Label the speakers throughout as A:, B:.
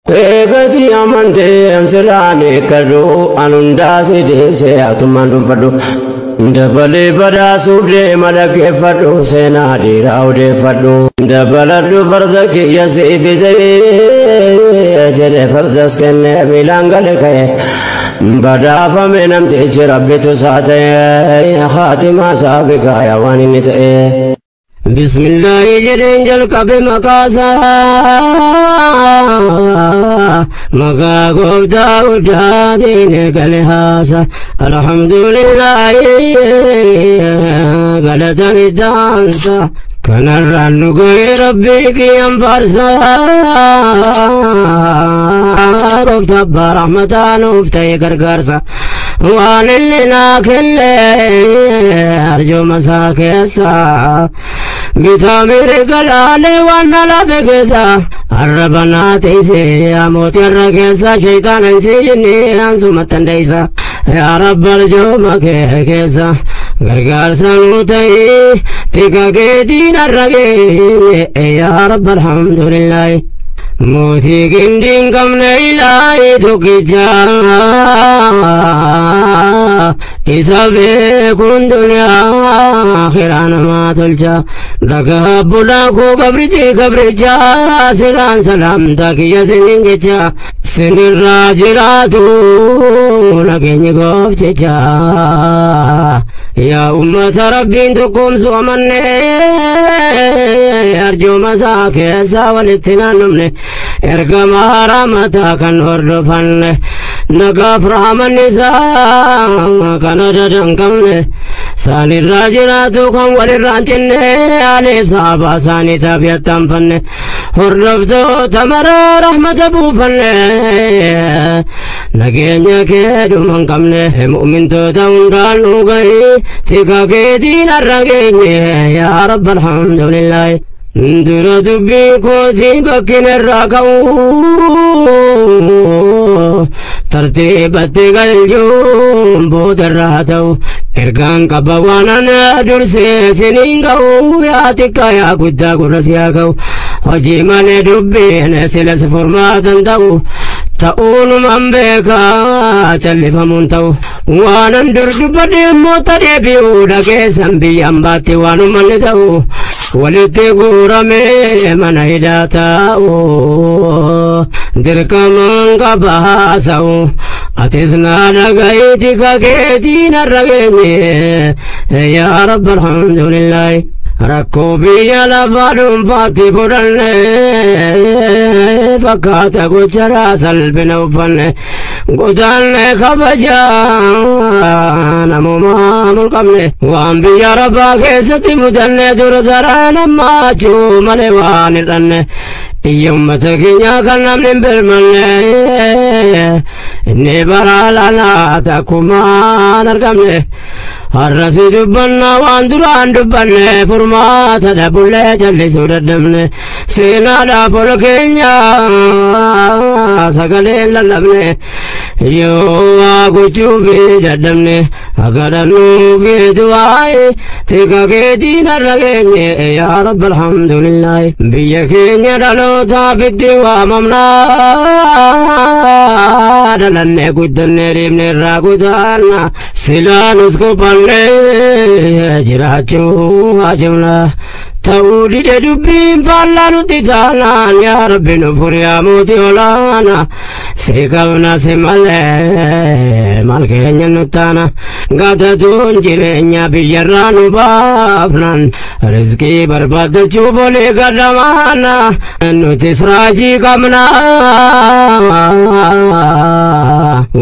A: Egati amante anselani kadu anundasi dese atumandu fadu Dabale pada sude malake fadu senadi raude fadu Dabaladu farzaki yasi bidai jere farzas kenne bilangale kaya Bada famenam teche rabbitu saate khatima sabika yawani nitae Bismillah jerinjal kabe makasa Maka gobda uda dine galihasa Alhamdulillah galatani dansa Kanarran nugoy rabbi kiyam farsa Gobda barahmatan uftay gargarsa Wanillina kille arjo masakesa Bitamir galale wanala fekesa Arrabana teise amoti arrakesa Shaitan insijini ansumatan deisa Ya Rabbal joma kekesa Gargarsa nutai Tika keetiin arrake Ya Rabbal hamdulillah Muti gindin kamne ilahi tukija Isabe kun dunya akhiran ma tulcha Daga bula ko kabricha Siran salam takiya siningecha Sinir rajiratu Nagenye gofchecha Ya ummata rabbin tukum suamanne Arjo masake sawalittinanumne Ergama ramata kan hordofanne Naga Brahman nisa kanada dangkamne Salir rajiratu kan walir ranchinne Alif sahaba sani tabiat tamfanne Hordofto tamara rahmata bufanne Nagenya kedu mangkamne Mu'min to taundan ugai Tika ketin arragenye Ya Rabbal hamdulillah Dura dubbi koti bakin errakau Tertibati galjum bodarratau Ergan kabawanan durse siningau Ya tika ya kudda kurasiakau Hoji mane dubbi nesilas formatan tau Ta'unu mambeka califamun tau Wanan durdubadi mutadebiu Dagesan biyambati wanu mani tau Walite gurame mana hidatau Dirkamang kabahasau Atisna nagaiti kaketin arragenye Ya Rabbal hamdulillah Rakko biyya lafadun fati fudanne Fakkata gochara salbina ufanne Godanne kabaja Namuma mulkamne Waan biyya rabba keessatti mudanne Durdara nammachu male waan irranne Iyyummata keenya kan namni birmanne Inni baraalana takkumaan argamne Harrasi dubbanna waan duraan dubbanne Furmaata dhabulle jallisuu daddabne Seenaadhaaf ol keenya sagaleen lallabne Yoo waa gochuufi daddabne Agadhannuufi du'aayi Tika keetiin arrageenye Ya Rabbal hamdulillah Biyya keenya dhalootaaf itti waamamnaa Dhalanne guddanne dhiibne irraa gudaanna Silaanus kophanne jiraachuu hajamna Ta'uu dide dubbiin faallaa nuti taanaan Yaa Rabbi nu furiyaa mootii olaana Si qabna si malee maal keenya nuttaana Gatatuun jireenya biyyarraa nu baafnan Rizqii barbaadachuuf olii gadamaana Nutis raajii qabna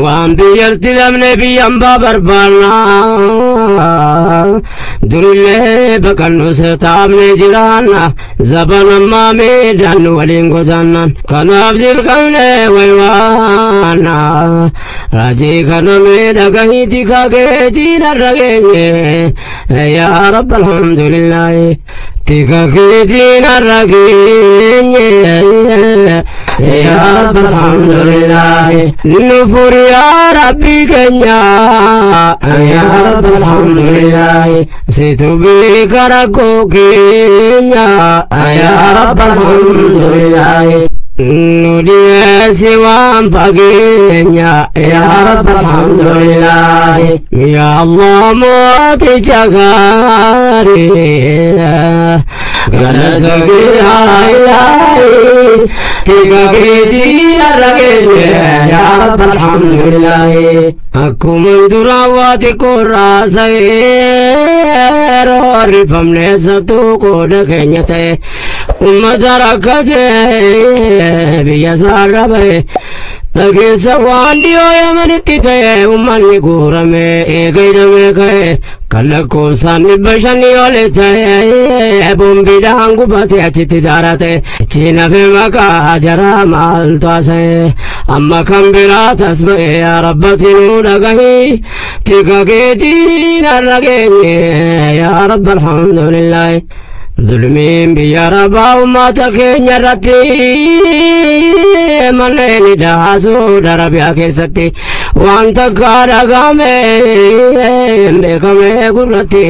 A: Waan biyyarti dhabne biyyan barbaanna Durillee baqannus taa'amne jiraanna Zabanammaa meedhaan waliin godaannan Kanaaf dirqamne waywaanna Raajii kana meedhagahiiti kakeetiin arrageenye Yaa Rabbal hamdulillah Tika keetiin arrageenye Ya Rabbal hamdulillah Nufur ya Rabbi kenya Ya Rabbal hamdulillah Situbi karakku kenya Ya Rabbal hamdulillah نودي سوام بقينا يا رب الحمد لله يا الله موت جغاري قلتك يا إلهي تقاقيدي الرقيد يا رب الحمد لله أكو من دراواتي كراسي روري فمني ستوكو دكينيتي ومدركتي بيسار ربي لكن سوان ديو يمنتي تي وماني قورمي قيدمي كي كلكو ساني بشاني ولتي بومبيدان قباتي اچتي دارتي چينا في مكا جرا مال تواسي اما كم برا تسبئي يا ربتي نودقهي تيكا كيتي نرقيني يا رب الحمد لله ظلمين بيا ربا وما تكين يرتي مليني داسو دربيا كيستي وانت كارغامي بكمي قرتي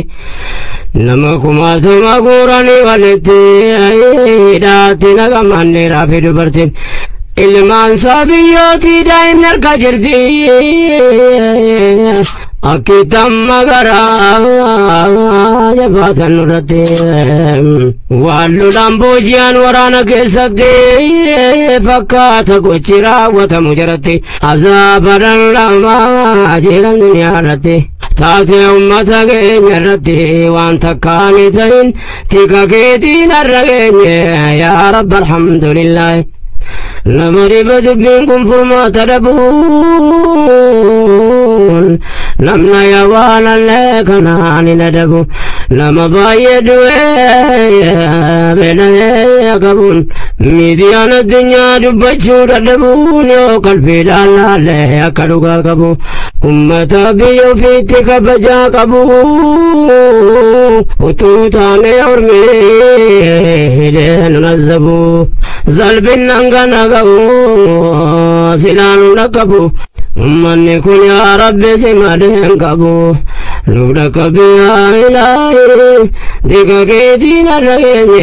A: نمكما سما قراني والتي داتي نغماني رافي دبرتين ilmaan sabiyyootii daa'imni argaa jirti akkiitan magaraa jabaatan nurratti waalluudhaan booji'an waraana keessatti fakkaata gochi raawwatamu jiratti azaabaadhaan lamaa jiran duniyaa irratti taatee ummata keenya irratti waan takkaan ta'in tika keetiin har'a geenye yaa rabbi alhamdulillahi نمري بدبينكم فما تدبون نمنا يوانا لكنا عن ندبون لما بايدوا بنا يقبون ميديان الدنيا دبتشو تدبون يو قلبي لالا لي أكدوكا قبون أمتا بيو فيتك بجا قبون وتوتاني أرمي ننزبو زلبين نغانا قبو سلانو نقبو أمني كن يا ربي سمدين قبو نودك بيا إلهي ديكا كيتينا رغيني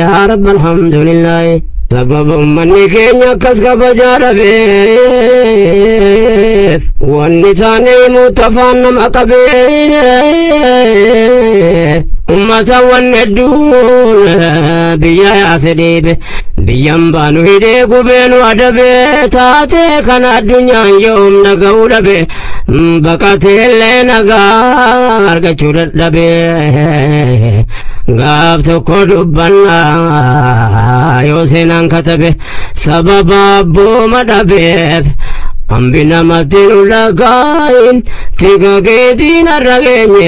A: يا رب الحمد لله سبب أمني كينيا كسك بجاربي واني تاني متفان مقبي أمتا وندون بيا يا سديب بيام بانو هيدي قبين ودبي تاتي كان الدنيا يوم نقو دبي بقاتي اللي نقار قچو دبي غاب تكو دبنا يوسينان كتبي سبب أبو مدبي أمبنا متنو لقاين تيكا كيتين الرقيني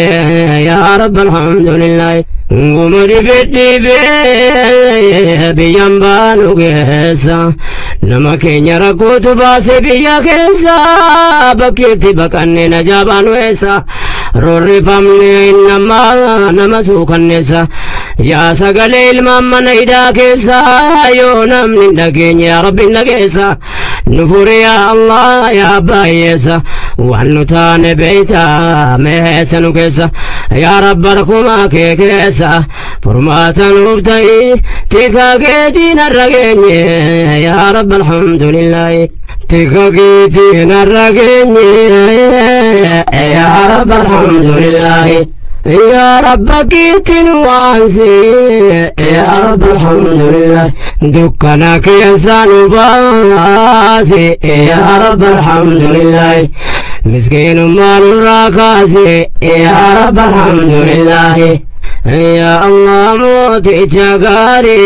A: يا رب الحمد لله غمري بدي بيامبانو كيسا نما كينيا ركوت باسي بيا كيسا بكيتي بكني نجابانو إيسا روري فامني إنما نمسو كنسا يا سقلي الماما نيدا كيسا يو نمني نكيني يا ربي نكيسا نفور يا الله يا بايسا والنتان بيتا ميسا كيسا يا رب ركما كيسا فرماتا نبتاي تيكا كيتين الرقيني يا رب الحمد لله تيكا كيتين الرقيني يا رب الحمد لله يا رب كيتين وانسي يا رب الحمد لله دكنا كيسان باسي يا رب الحمد لله مسكين مال راكاسي يا رب الحمد لله يا الله موتي جغاري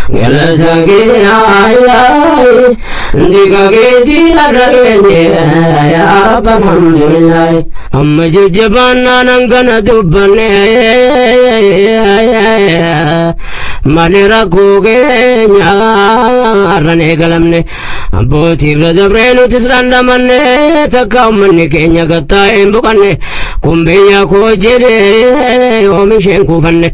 A: قلتك يا إلهي ديكا كيتي لرقيني يا رب الحمد لله أما ججبانا ننقنا دبني مالي ركو كينيا arrane galamne abbootii irra dabree nuti islandamanne takka ummanni keenya gattaa'een buqanne kun biyya koo jedhee oomisheen kuufanne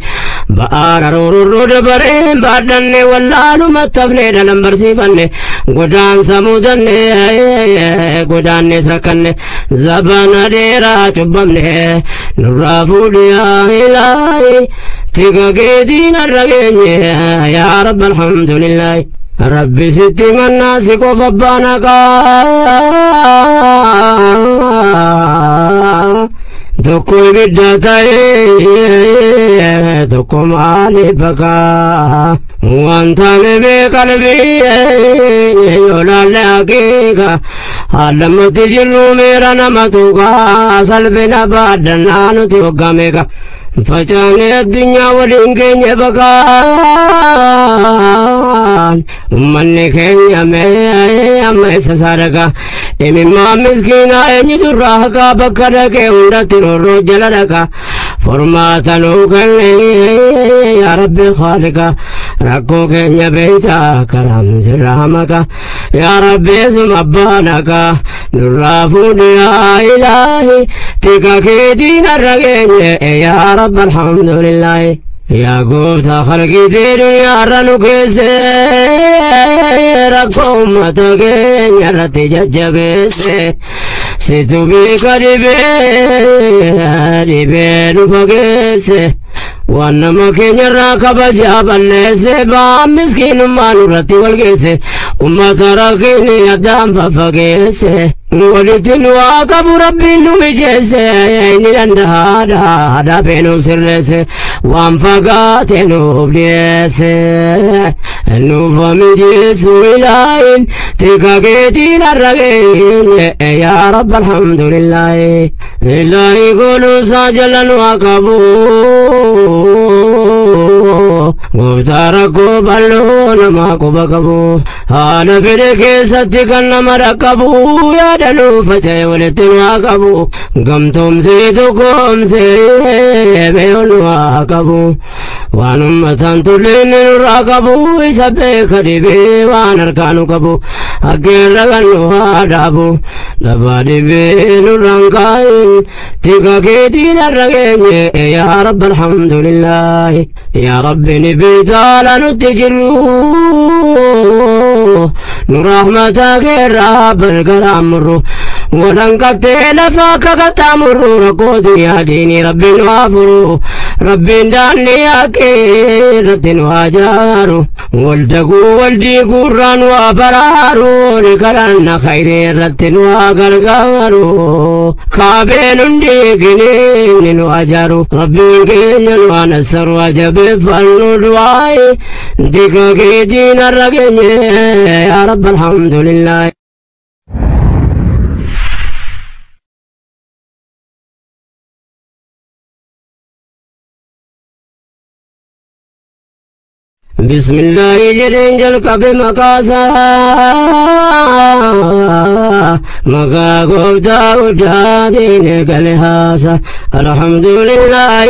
A: ba'aara roorroo dabareen baadhanne wallaaluma tafnee dhalan barsiifanne godaansa mudanne godaannees rakkanne zabana dheeraa cubbamne nurraa fuudhiyaa ilaahi tika keetiin arra geenye yaa rabbi alhamdulillahi rabbi sitti mannaa si qofa baanakaa tokko ibidda ta'ee tokko maaliif bakaa wantaane beekalbii yoo laalle haqiiqa haalamatti jirru miira nama tuuqaa salphina baadhannaa nuti waggaa meeqa facaane addunyaa waliin keenya bakaan ummanni keenya mee amma isa saadaqa imimmaa miskiinaa eenyutu irraa haqaa bakka dhaqee hundatti roorroo jala dhaqa formaata nuu kenne yaa rabbi khaaliqa rakkoo keenya beeytaa karaam sirraa maka yaa rabbi sum abbaanaka nurraa fuudhi yaa ilaahi tika keetiin arra geenye yaa rabbi alhamdulillahi yaa goofta khalqitee duniyaarra nu keesse rakkoo ummata keenya irratti jajjabeesse situ beeka dhibee nu fageesse waan nama keenya irraa kabajaa balleesse ba'aan miskiinummaa nurratti walgeesse ummata rakkinni addaan faffageesse walitti nu haa qabu rabbiin nu mijeesse inni danda'aadha beenuuf sirreesse waan fagaate nuuf dhiyeesse nuuf mijeessu ilaahin tika keetiin arra geenye yaa rabbi alhamdulillahi ilaahi godhuusaa jala nu haa qabu gooftaa rakkoo bal'oo namaa quba qabu haala fedhe keessatti kan nama rakkabu yaada nuu faca'e walitti nu haa qabu gamtoomsee tokkoomsee beeyo nu haa qabu waan ummataan tullinni nurraa qabu isa beeka dhibee waan harkaa nu qabu hakkeerra kan nu haa dhaabu dhabaa dhibee nurraan kaa'in tika keetiin arra geenye yaa rabbi alhamdulillahi yaa rabbi ni beeytaala nutti jirru nu rahmata keerraa bargaraan murru ودن قبتي لفاك قطامر رقود يا ديني ربي نوافر ربي داني أكيد واجارو والدقو والديقو ران وبرارو لكرن خير رتن وقرقارو خابين ديقنين واجارو ربي كين ونسر وجب فلو دواي ديك كيدين الرقين يا رب الحمد لله. بسم الله جرين جلق بمقاسا مقا قبتا قبتا دينك لهاسا الحمد لله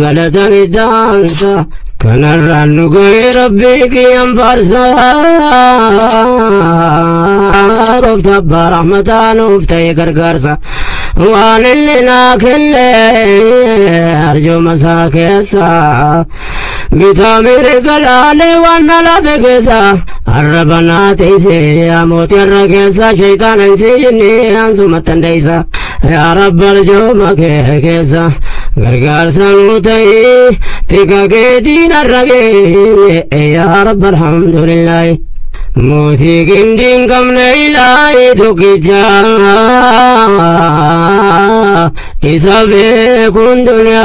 A: قلتني دانسا كان الرن قوي ربك ينفرسا قبتا برحمتان وفتي قرقرسا وان اللي ناكل أرجو مساكسا بتامير قلالي وانا لا تكسا الربنا تيسي يا موتي الركسا شيطان انسيني انسو تنديسا يا رب أرجو مكيكسا غرغار سنوتي تيكا كيدين الرقين يا رب الحمد لله موتي كندين كم نيلاي تكجا إسابي كن دنيا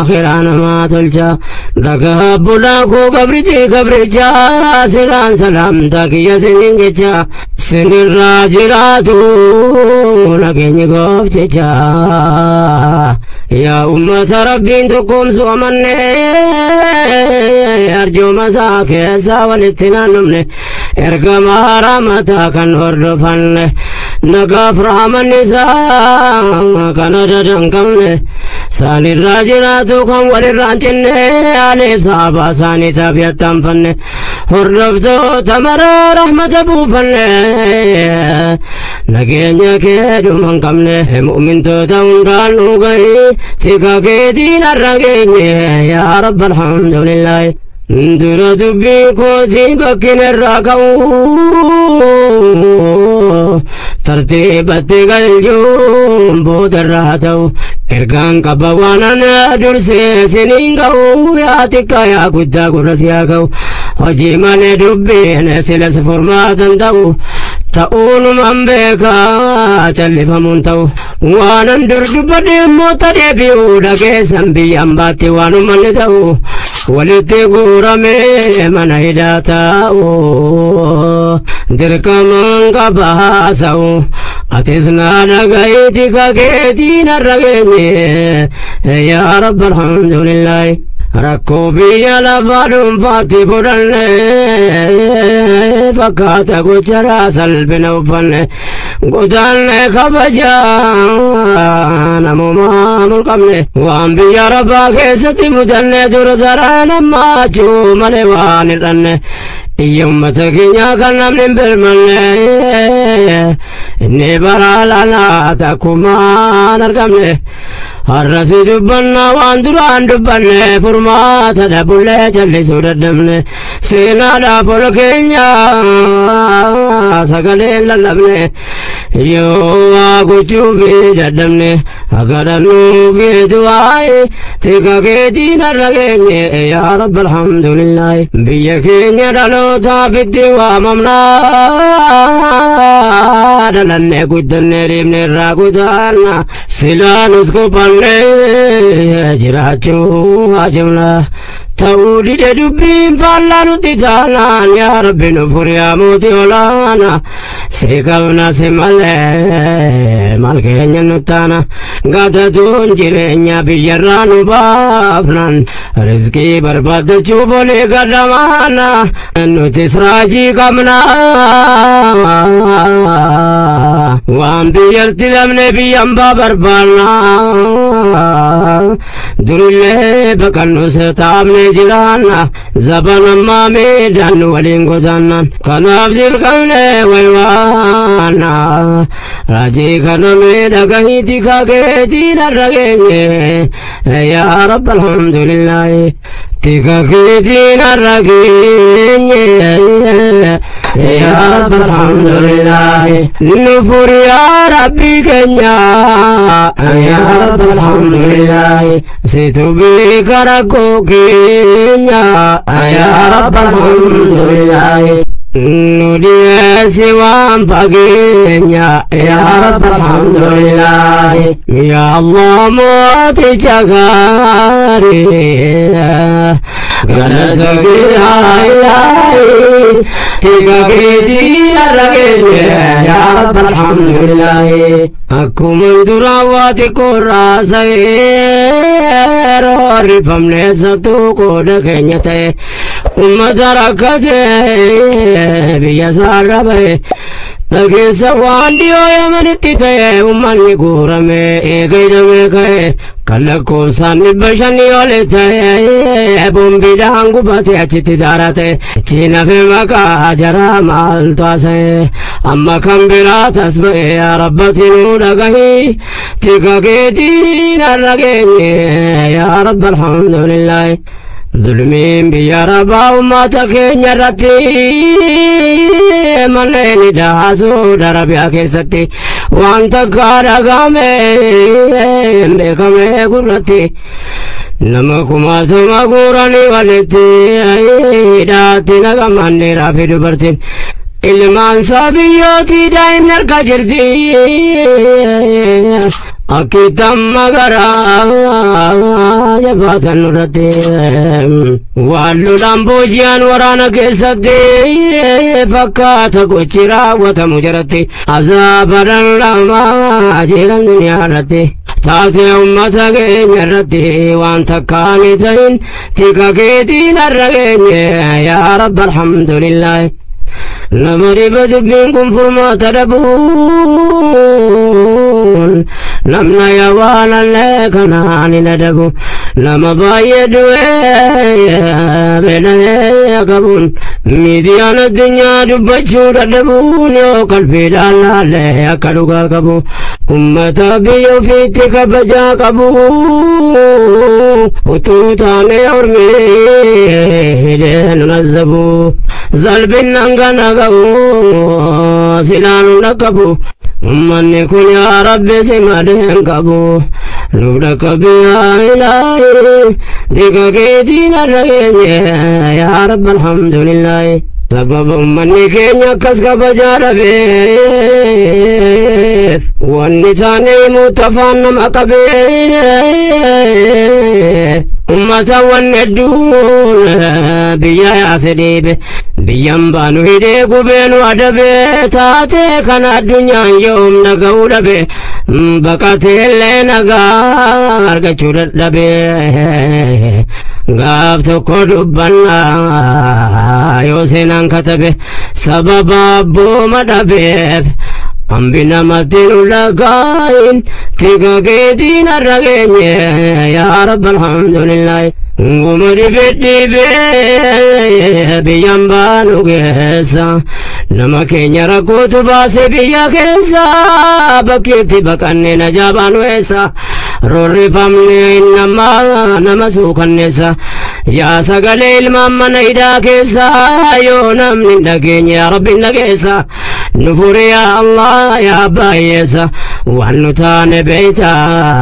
A: آخران ما تلجا لك بلاكو قبرتي قبرجا سران سلام تاكي سنين جا سنين راجراتو لكني قفتجا يا أمة ربي تقوم سومني أرجو مساكي ساولتنا نمني ergama rahmata kan hordofanne nagaaf rahman isaa kan adadan qabne sanirraa jiraatu kan walirraan cinne aleef saaba isaanii tabi'attanfanne hordoftoota maraa rahmata buufanne nageenya kee dhuman qabne mu'mintoota hundaan nu gahi tika keetiin har'a geenye yaa rabbi alhamdulillah dura dubbii kootii bakkin irraa ka'u tartiibatti galchuun boodarraa ta'u ergaan qaba waanan dursee siniin ga'u yaa xiqqa yaa guddaa gurra siyaa ga'u hojii malee dubbiin silas furmaatan ta'u ta'uunumaan beekaa callifamuun ta'u waanan dur dubbadhe immoo tadeebi'uu dhageessan biyyaan baatti waanumanni ta'u walitti guuramee mana hidhaa ta'u dirqamaan qaba haasa'u atis naa dhaga'iiti kakeetiin har'a geenye yaa rabbi alhamdulillah rakkoo biyya lafaa dhuunfaatti fudhanne fakkaata gocharaa salphina uffanne godaanne kabajaa namumaa mulqabne waan biyya rabbaa keessatti mudanne dur daraa nammaachuu malee waan hir'anne iyya ummata keenya kan namni hin birmanne inni baraa laalaa takkumaan argamne har'asi dubbanna waan duraan dubbanne furmaata dhabullee jallisuu dadhabne seenaadhaaf ol keenya sagalee lallabne yoo waa gochuufi dadhabne agadhannuufi du'aayi tika keetiin har'a geenye yaa rabbi alhamdulillah biyya keenya dhalootaaf itti waamamnaa dhalanne guddanne dhiibne irraa gutaanna silaanus kophanne jiraachuu ajabna ta'uu dide dubbiin faallaa nutti taanaan yaa rabbi nu fur yaa mootii olaana si qabna si malee maal keenya nu taana gaatatuun jireenya biyyarraa nu baafnan rizqii barbaadachuuf olii gadhamaana nutis raajii qabna waan biyyatti dhabne biyyan baa barbaanna durillee baqannu taa'amne jiraanna zabanammaa meedaan waliin godaannan kanaaf dirqamne waywaanna raajii kana meedhagahiiti kakeetiin har'a geenye yaa rabbi alhamdulillah tika keetiin har'a geenye yaa rabbi alhamdulillah nufur yaa rabbi keenya yaa rabbi alhamdulillah situ beeka rakkoo keenya yaa rabbi alhamdulillah nudiyesi waan fageenya yaa rabbi alhamdulillah ya allah mooticha gaarii galata ilaahi tika keetiin har'a geenye yaa rabbi alhamdulillah akkuma duraa waa xiqqoo raasa'eero rifamne sattuu qooda keenya ta'e ummata rakkate biyya isaarra bahe dhageessa waan dhiyoo yamanitti ta'e ummanni guurame eegaydame ka'e kan lakkoofsaan 500 ole ta'e bombiidhaan gubate achitti daara ta'e achi nafe maqaa jaraa maaltu haasa'e amma kan biraa tas ba'e yaa rabbati nu dhagahi tika keetiin har'a geenye yaa rabbi alhamdulillah zulmiin biyya rabaa ummata keenya irratti manneen daasuu darabiyaa keessatti waan takka dhagame beekame gurratti nama kumaatama guuranii walitti hidhaatti nagamanneeraa fi dubartiin ilmaan sabiyyootii daa'imni harka jirti akitam magara jabaatan nurratti wallu lamboojiyaan waraana keessatti fakkaata gochi raawwatamu jaratti azaabadan lamaa jiran duniyaa irratti taate ummata keenya irratti waan takkaani ta'in tika keetiin har'a geenye yaa rabbi alhamdulillah نمري بدبينكم فرما تدبون نمنا يوانا لكنا عن ندبو لما بايدوا بنا يكبون ميديان الدنيا دبجو ردبون يو قلبي لالا ليكالوغا كبو أمة بيو فيتك بجا كبو وتوتاني أرمي ننزبو زلبين نغانا كبو سلان نكبو أمني كن يا ربي سمادين كبو لودك بيا إلهي ديكا كيتين الرقين يا رب الحمد لله سبب أمني كينيا كسك بجار بيف والنساني متفان مقبيف أمة والندون بيا سديب بيام بانو هيديكو بينو أدبي تاتي كان الدنيا يوم نقول بي بكاتي اللي نقار كچورت لبي غاب تكو دبنا يوسينان كتبي سبب أبو مدبيف أمبنا مدين لقاين تيكا كيتين الرقين يا رب الحمد لله غمري بدي بيامبانو كيسا نما كينيا ركوت باسي بيا كيسا بكيتي بكني نجابانو إيسا روري فامني إنما نمسوك النسا يا سقلي الماما نيدا كيسا يو نمني نكيني يا ربي نكيسا نفوري يا الله يا بايسا وعنتان بيتا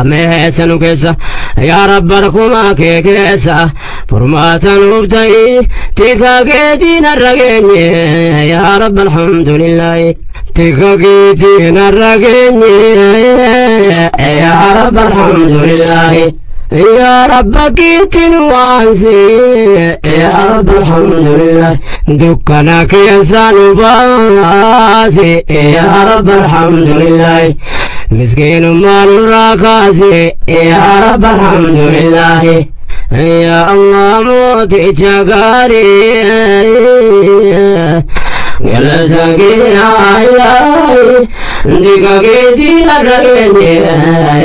A: ميسا كيسا يا رب ركوما كيسا فرماتا نبتاي تيكا كيتين الرقين يا رب الحمد لله تيكا كيتين الرقين يا رب الحمد لله يا رب كيتين وانسي يا رب الحمد لله دكنا كيسان باسي يا رب الحمد لله مسكين مال راكاسي يا رب الحمد لله يا الله موتي شكاري يلا سكين إلهي ديكا كيتين الرقين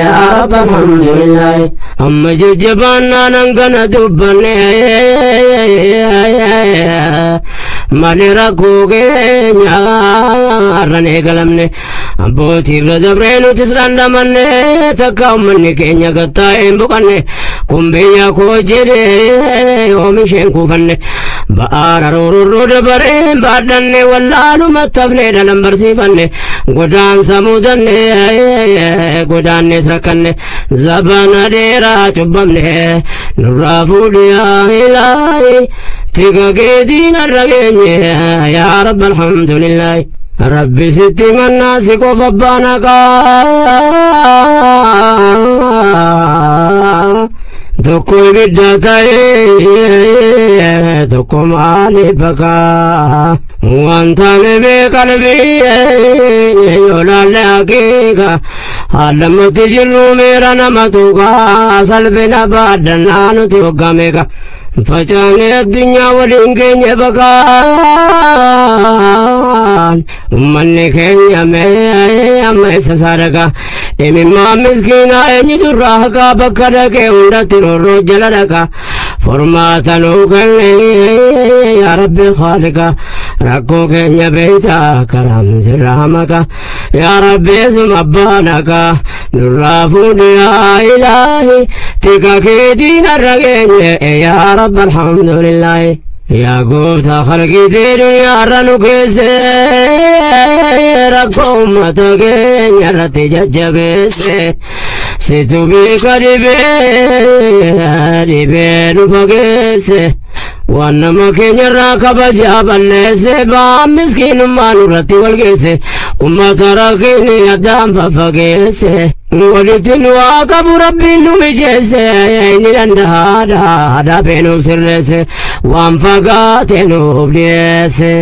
A: يا رب الحمد لله أما ججبانا ننقنا دبني مالي ركو كينيا رني قلمني أبوتي ردبرينو تسران دمني تكاو مني كينيا قطاين بقني كمبيا كوجيري ومشين كوفني بآر رورو دبرين بعدني واللالو متفني دلم برسيفني قدان سمودني قدان نسركني زبانا ديرا چبمني نرافو ديا إلهي تيكا كيتين الرقين يا رب الحمد لله ربي ستي من الناس كوفبانك تكو بدتاي تكو مالي بكا وانت نبي قلبي يولا لأكيكا لما تجروا ميرا نمتوكا سلبنا بعدنا نتوكا ميكا فجاني الدنيا ولينكين يبكان مني كين يمي سساركا إمي ما مسكينا إني تراكا بكرك وندتي رجلركا فرماتا نوكني يا ربي خالقا ركو كين يبيتا كرام سرامكا يا ربي سمبانكا نرافون يا إلهي تيكا كيدين الرقين يا رب الحمد لله يا قوتا خلقي دينو يا رنو كيسي ركو متكين يا رتي ججبيسي ستو بيكا ديبين فقيسي وانا مكين الراكب جاب النسي بام مسكين مانو رتي والقيسي وما تركيني يدام ففقيسي ولتن واقب ربي نمجيسي عيني لندها بينو سرسي وانفقات نوبليسي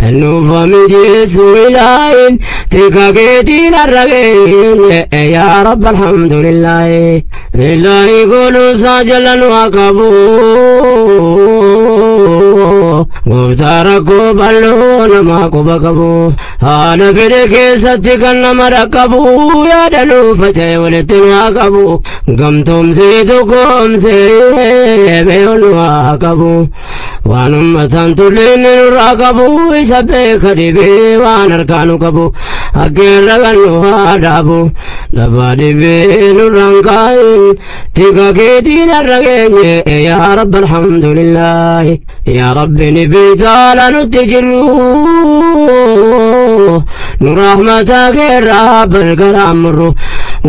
A: نوفا مجيس ولاين تيكا كيتين الرقين يا رب الحمد لله إلهي قولوا ساجلا وقبو gooftaarako bal'oo nama quba qabu haala fedhe keessatti kan nama dhaqqabu yaadaluu faca'e walitti waa qabu gamtoomsee tokkoomsee beeyoon waa qabu waan ummatan tulleen nurraa qabu isa beeka dhibee waan harkaanu qabu akkeerra kan nu haa dhaabu dhabaa dhibee nurraan kaa'in tika keetiin har'a geenye yaa rabbi alhamdulillaahi yaa rabbi ni beektaala nutti jirru nu rahmata keerraa bargaraan murru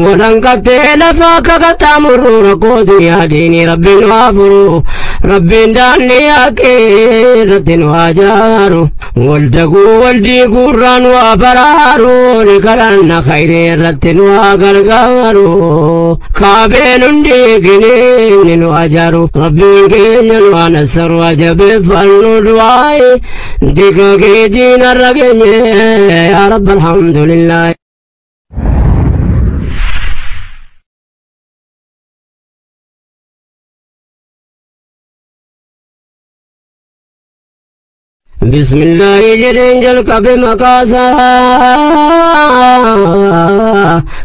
A: wadanqattee lafa akka qaxxaamurru rakkoo duniyaa diinii rabbiin waa furu rabbiin daandii haqee irratti nu hajaaru waldaguu waldiiguurraan waa baraaru ni kadhanna khayrii irratti nu haa gargaaru kaabeen hundiiginii nu hajaaru rabbiin keenya nu haa nassaru ajabeeffannu du'aayi tika keetiin har'a geenye yaa rabbi alhamdulillah بسم الله جرين جلق بمقاسا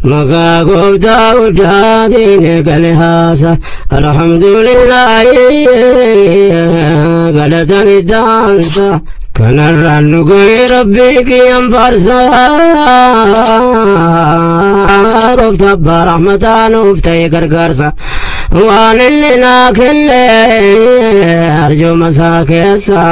A: مقا قبدا قدادين قلهاسا الحمد لله قلتني دانسا كان الرن قوي ربك ينفرسا قفت برحمتان وفتي قرقرسا وان اللي ناكل أرجو مساكيسا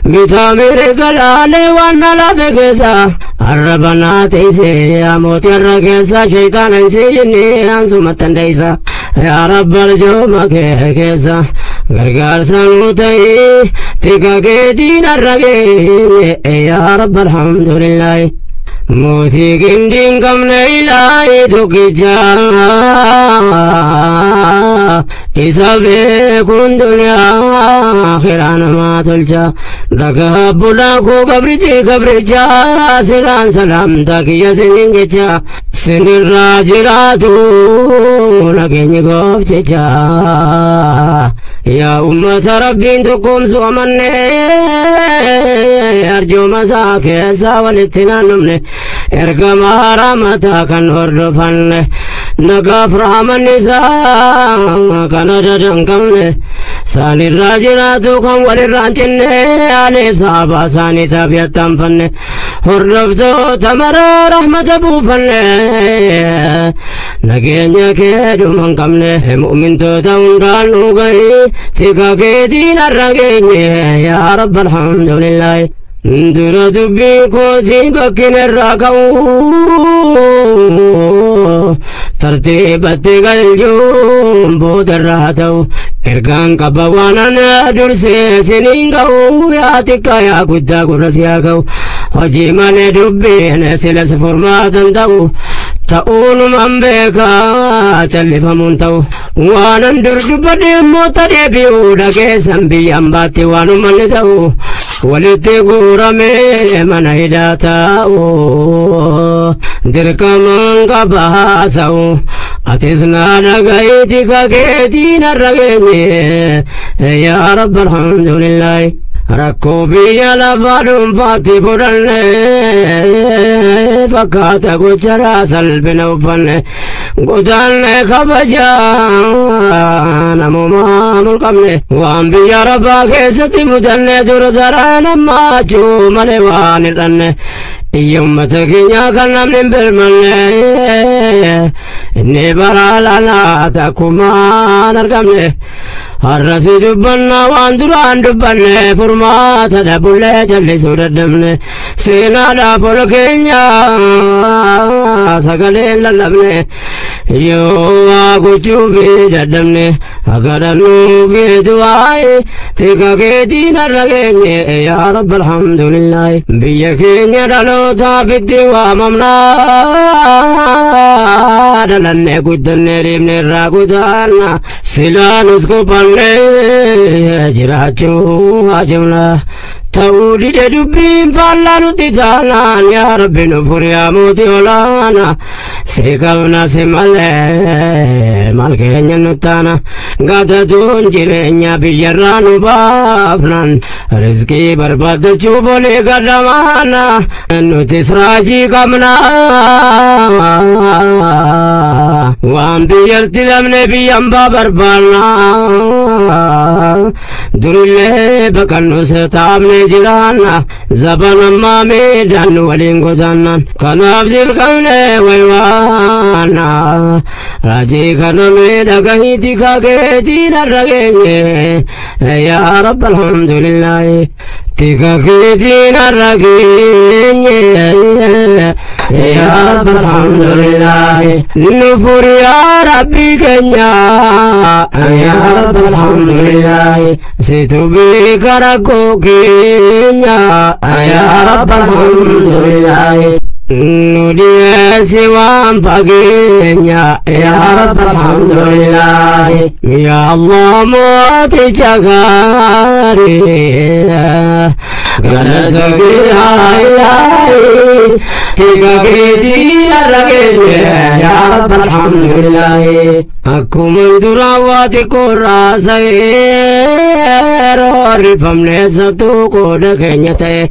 A: بتامير قلالي وانا فكسا الربنا تيسي أموت الركسا شيطان انسيجني انسو متنديسا يا رب أرجو مكيكسا غرغار سنوتي تيكا كيتين الرقين يا رب الحمد لله موتي كندين كم إلهي تكجا إسابي كن دنيا آخران ما تلجا لك بلاكو كبرتي كبرجا سران سلام تاكي سنين جا سنين راجراتو لكني قفتجا يا أمة ربين تقوم سوامني أرجو مساكي ساولتنا نمني ارقم حرامتا كان هردفن نقاف رحم النساء كان ددنكمن سالي الراجراتو كان وللراجن عليف صحابا ساني تابيتان فن هردفتو تمر رحمة بوفن نقين كيدو من قمن مؤمن توتون دانو غي تكا كيدين الرقين يا رب الحمد لله درا دبي كوتي بكين الرقو ترتيب تقلجون بود الراتو ارقان قبوانا درسي سنين قو يا تكا يا قدا قرس يا قو هجي من دبي نسل فرماتا تو تقول من بيكا تلف منتو وانا درجب ديمو تريبيو دكيسا بيان باتي وانو من تو ولتقور من هداتاو درك من قباسو أتسنا نغيتك كيتين الرقيني يا رب الحمد لله ركو بيا لفادم فاتي فرن فكاتا قجرا سلبنا وفن قدان خبجا نمو ما ملقمني وان بيا ربا كيستي مدن دردران ما جو ملوان الرن يومتك يا كنا من بالمن إني برالانا تكما نرقمني الرسي دبنا وان دران دبنا فرما تدبولي جلي سورة دمنا سينا دافر كينيا سكالي للبنا يو آقو چوبي ددمنا اقرنو في دعائي تيكا كيتين الرقيني يا رب الحمد لله بيا كينيا دلو تافدي واممنا دلني قدن ريبني الراقودانا سلا نسكو پنگي جراچو آجمنا تولي دبين فلانو تتالان يا ربي نفر يا موتي ولانا سيكونا سمالي مالكين ينتانا غاتا دون جيرينيا بيجرانو بافنان رزقي برباد چوبولي قدمانا انو تسراجي قمنا وان بيرتي لمني بيانبا بربانا درلي بكنو ستامني جرانا زبان مامي دان ولين قدانا كان عبد القمني ويوانا راجي كنمي دقهيتي كاكيتي نرقيني يا رب الحمد لله تكاكيتي نرقيني يا رب الحمد لله نفور يا ربي كنيا يا رب الحمد لله ستبيك ركوكينيا يا رب الحمد لله نودي سوام باقينيا يا رب الحمد لله يا الله موتي جغاري غلطك يا إلهي تكاكيتي نرقيني يا رب الحمد لله أكو من دراواتي كراسي روري فمني ستوكو دكينيتي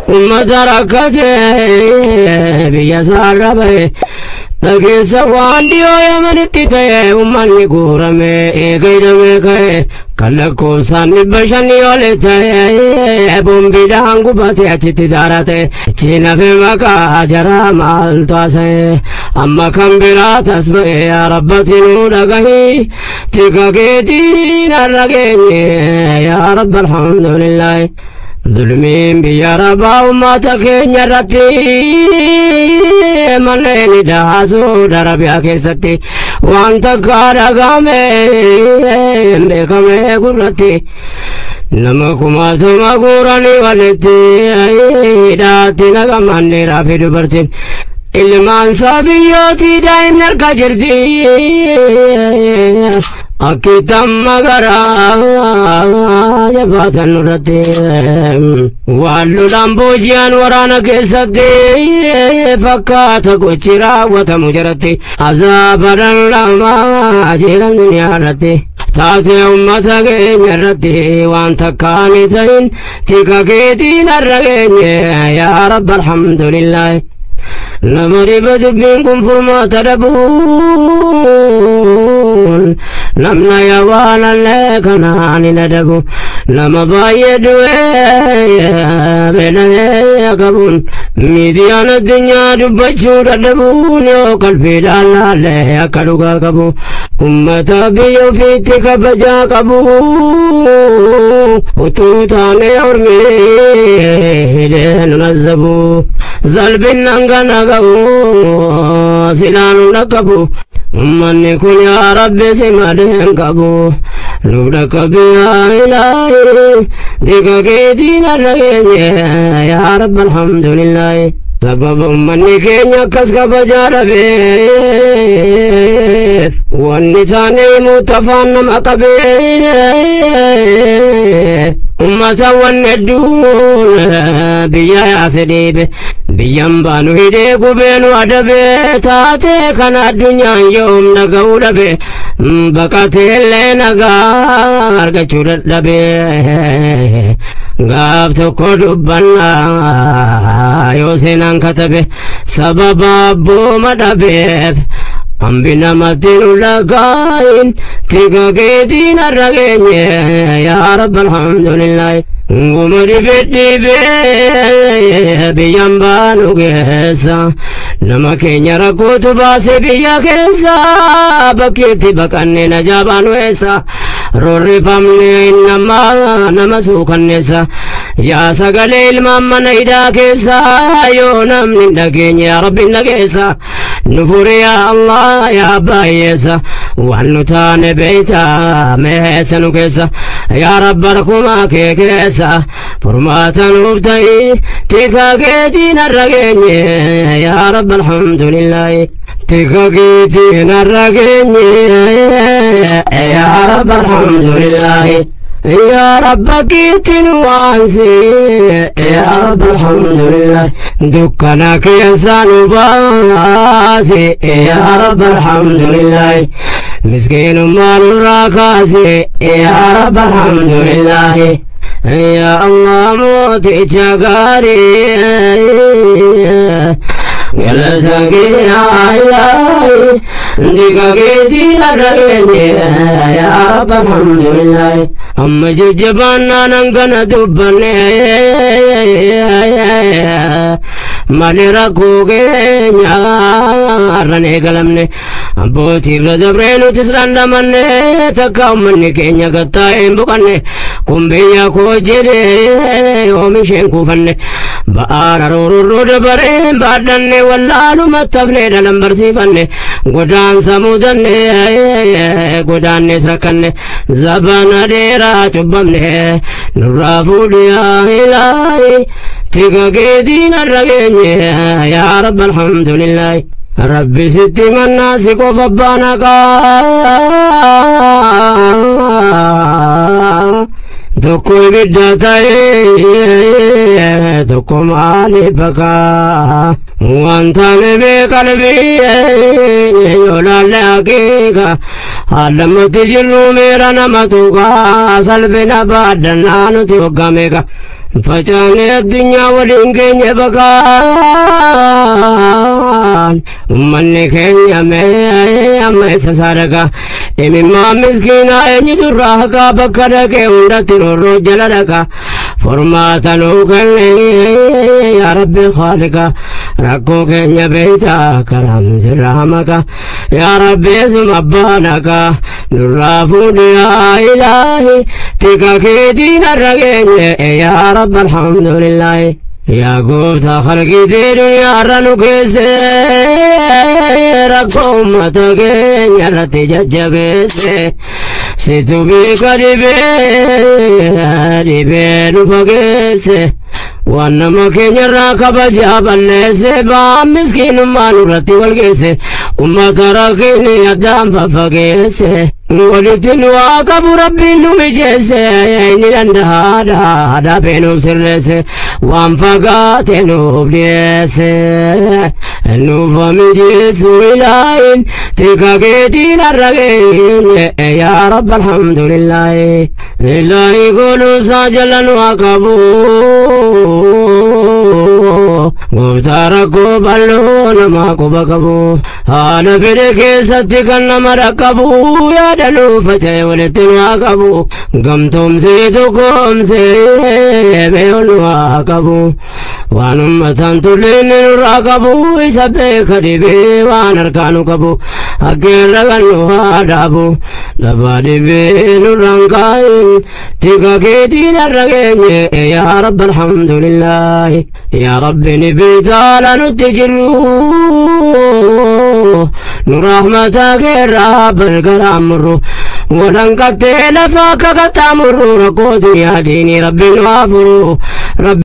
A: أمة ركتي بيسار ربي لكن سوان ديو يمنتي تي أماني قورمي إيقيدمي كي كالكو ساني بشاني ولتي بوم بيدان قباتي أتي دارتي تينا في مكا جرى مالتواسي أما كم بلا تسبق يا ربتي نودقهي تكاكيتي نرقيني يا رب الحمد لله ظلمين بيا ربا وما تكين يرتي منيني دهاسو دربيا كيستي وانت كارغامي بكمي قرتي نمكما ثم قراني ولتي داتي نغماني رافي دبرتين ilmaan sabiyyootii daa'imni harka jirti akkitan magaraa jabaatan nurratti waalluudhaan booji'an waraana keessatti fakkaata gochi raawwatamu jiratti azaabaadhaan lamaa jiran duniyaarratti taatee ummata keenya irratti waan takkaan ta'in tika keetiin har'a geenye yaa rabbi alhamdulillahi نمري بدبينكم فرما تدبون نمنا يوانا لك ناني ندبو نما بايدو بنا يكبون ميديان الدنيا دبجو تدبون يو قلبي لالا ليكدوكا كبو أمتا بيو فيتك بجا كبو وتوتاني أرمي ننزبو زلبين نغانا كبو سلانو نكبو أمني كن يا ربي سمادين كبو نودك بيا إلهي ديكا كيتينا رغيني يا رب الحمد لله سبب أمني كينيا كسك بجاربي والنساني متفان مقبي أمة والندون بيا ياسديب بيام بانو هيدي قبين ودبي تاتي كان الدنيا يوم نقود بي بكاتي اللي نقار كچورت دبي غاب تكو دبنا يوسينان كتبي سبب أبو مدبي أمبنا متين لقاين تيكا كيتين الرقيني يا رب الحمد لله ومري بدي بيامبانو كيسا نما كينيا ركوت باسي بيا كيسا بكيتي بكاني نجابانو إيسا روري فامني إنما نمسو كنيسا يا سقلي الماما نيدا كيسا يو نمني نكيني يا ربي نكيسا نفور يا الله يا بايسا والنتان بيتا ميسنو كيسا يا رب ركوما كيسا فرماتا نبتاي تيكا كيتين الرقيني يا رب الحمد لله تيكا كيتين الرقيني يا رب الحمد لله يا رب كيتن وانسي يا رب الحمد لله دكانك ينسان باسي يا رب الحمد لله مسكين مال راكاسي يا رب الحمد لله يا الله موتي جاكاري يلا ساكي يا إلهي ديكا كيتي لرقيني يا رب الحمد لله أما ججبانا ننقنا دبني مالي ركوكي نيارني قلمني أبوتي ردبرينو تسران دمني تكاو مني كينيا قطاين بقني كمبيا كوجيني ومشين كوفني بآر رورو دبرين بادني واللالو متفني دلم برسيفني قدان سمودني قدان نسركني زبانا ديرا چبمني نرافو ديا إلهي تيكا كيدين الرقيني يا رب الحمد لله ربي ستي من ناسك وفبانك تكوي بدتاي تكوم علي بكا وانت بقلبي يولا لكيكا علم تجلو ميرا نمتوكا سلبنا بعدنا نتوكا ميكا فجاني الدنيا ولنكين يبكان مني كينيا مي سساركا إمي ما مسكينا إني تراكا بكرك وندت نورو جلالكا فرماتا نوكني يا ربي خالقا ركو كينيا بيتا كرام سرامكا يا ربي اسم أبانكا نرافو يا إلهي تيكا كيدين الرقيني يا رب الحمد لله يا قوتا خلقي دي دنيا رنوكيسي رقوم متكين يرتي ججبيسي ستو بيكا دي نفقيسي وانما كين يراكب جاب الليسي بام مسكين مانو رتي والقيسي وما تراكيني يدام ففقيسي ولتن واقب ربي نمجيسي يني لندها هذا بينو سرسي وانفقات نوبليسي نوفا مجيس ولاين تيكا كيتين الرقين يا رب الحمد لله إلهي قولوا ساجلا واقبو غفتاركو بلون ما كبكبو هانا بدكي ستكن مركبو يا دلو فتي ولتن واقبو قمتم سيتكم سيبيون واقبو وانمتان تلين راقبو يسبك دبي وانركانو كبو أكين رغنو هادابو لبادي بين رنكاين تيكا كيتين الرقين يا رب الحمد لله يا رب نبيتالا نتجرو نرحمتك رب الكرام مرو ولنكتين فاكك تامرو ركو دنيا ديني رب الوافرو رب